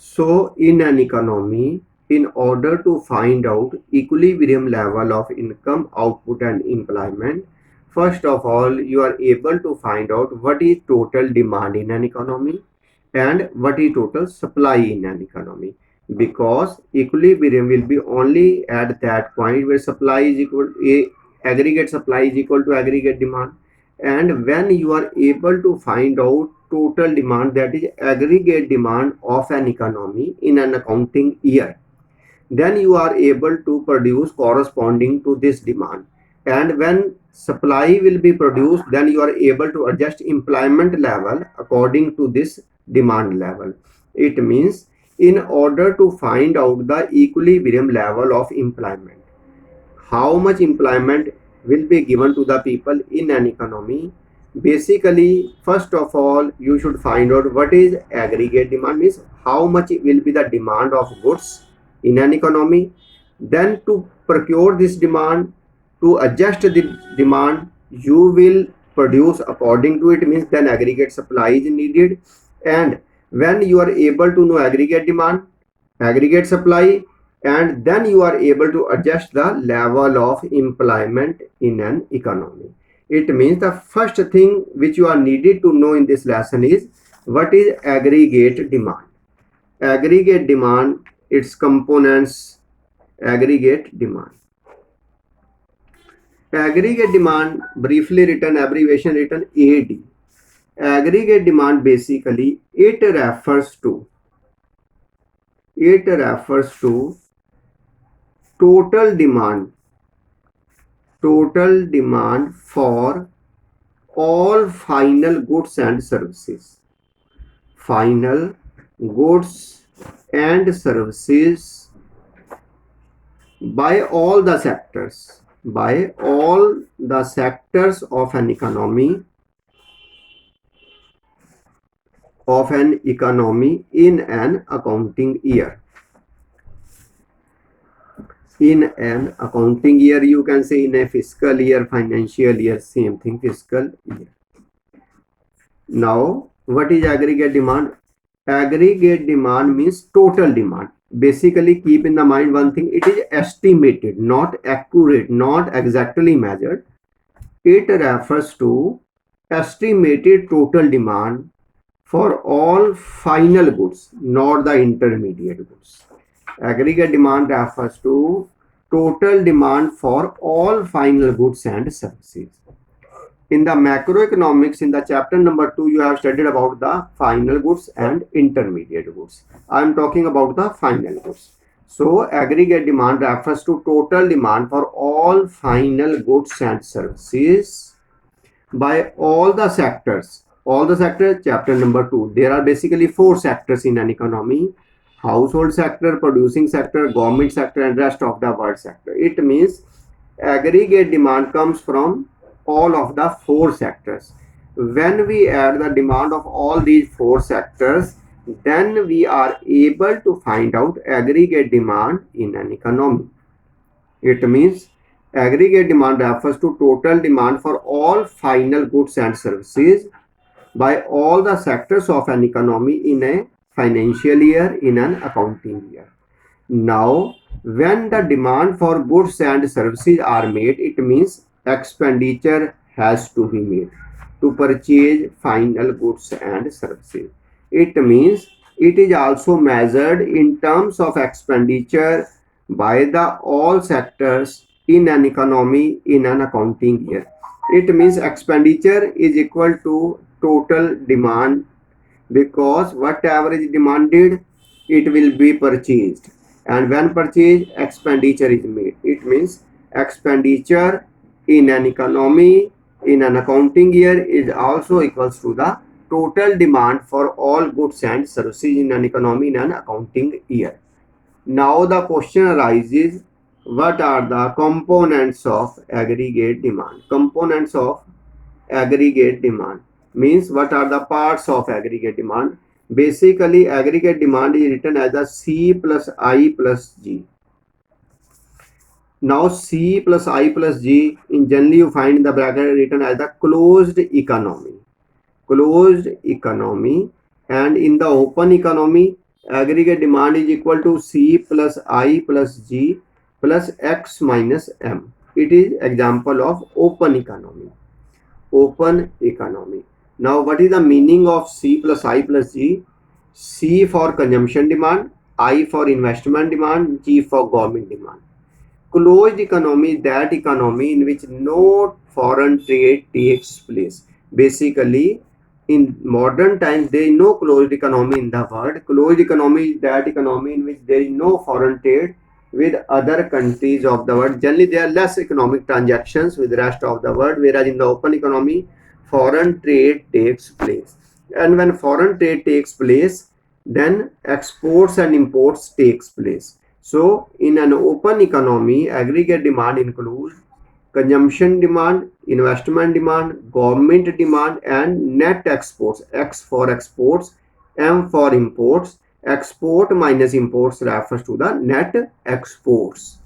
So in an economy, in order to find out equilibrium level of income, output and employment, first of all, you are able to find out what is total demand in an economy and what is total supply in an economy, because equilibrium will be only at that point where supply is equal aggregate supply is equal to aggregate demand. And when you are able to find out total demand, that is aggregate demand of an economy in an accounting year, then you are able to produce corresponding to this demand. And when supply will be produced, then you are able to adjust employment level according to this demand level. It means in order to find out the equilibrium level of employment, how much employment will be given to the people in an economy, basically first of all you should find out what is aggregate demand, means how much will be the demand of goods in an economy. Then to procure this demand, to adjust the demand, you will produce according to it, means then aggregate supply is needed. And when you are able to know aggregate demand, aggregate supply, and then you are able to adjust the level of employment in an economy. It means the first thing which you are needed to know in this lesson is what is aggregate demand. Aggregate demand, its components. Aggregate demand. Aggregate demand, briefly written, abbreviation written AD. Aggregate demand, basically it refers to total demand for all final goods and services. Final goods and services by all the sectors of an economy in an accounting year. In an accounting year, you can say in a fiscal year, financial year, same thing, fiscal year. Now, what is aggregate demand? Aggregate demand means total demand. Basically, keep in the mind one thing, it is estimated, not accurate, not exactly measured. It refers to estimated total demand for all final goods, not the intermediate goods. Aggregate demand refers to total demand for all final goods and services. In the macroeconomics, in the chapter number 2, you have studied about the final goods and intermediate goods. I am talking about the final goods. So, aggregate demand refers to total demand for all final goods and services by all the sectors. All the sectors, chapter number 2. There are basically 4 sectors in an economy: household sector, producing sector, government sector, and rest of the world sector. It means aggregate demand comes from all of the 4 sectors. When we add the demand of all these 4 sectors, then we are able to find out aggregate demand in an economy. It means aggregate demand refers to total demand for all final goods and services by all the sectors of an economy in a financial year, in an accounting year. Now, when the demand for goods and services are made, it means expenditure has to be made to purchase final goods and services. It means it is also measured in terms of expenditure by the all sectors in an economy in an accounting year. It means expenditure is equal to total demand, because whatever is demanded, it will be purchased, and when purchased, expenditure is made. It means expenditure in an economy in an accounting year is also equals to the total demand for all goods and services in an economy in an accounting year. Now the question arises, what are the components of aggregate demand? Components of aggregate demand means what are the parts of aggregate demand? Basically, aggregate demand is written as a C plus I plus G. Now, C plus I plus G, in generally you find in the bracket written as the closed economy. Closed economy. And in the open economy, aggregate demand is equal to C plus I plus G plus X minus M. It is example of open economy. Open economy. Now, what is the meaning of C plus I plus G? C for consumption demand, I for investment demand, G for government demand. Closed economy is that economy in which no foreign trade takes place. Basically, in modern times, there is no closed economy in the world. Closed economy is that economy in which there is no foreign trade with other countries of the world. Generally, there are less economic transactions with the rest of the world, whereas in the open economy, foreign trade takes place. And when foreign trade takes place, then exports and imports takes place. So, in an open economy, aggregate demand includes consumption demand, investment demand, government demand, and net exports. X for exports, M for imports. Export minus imports refers to the net exports.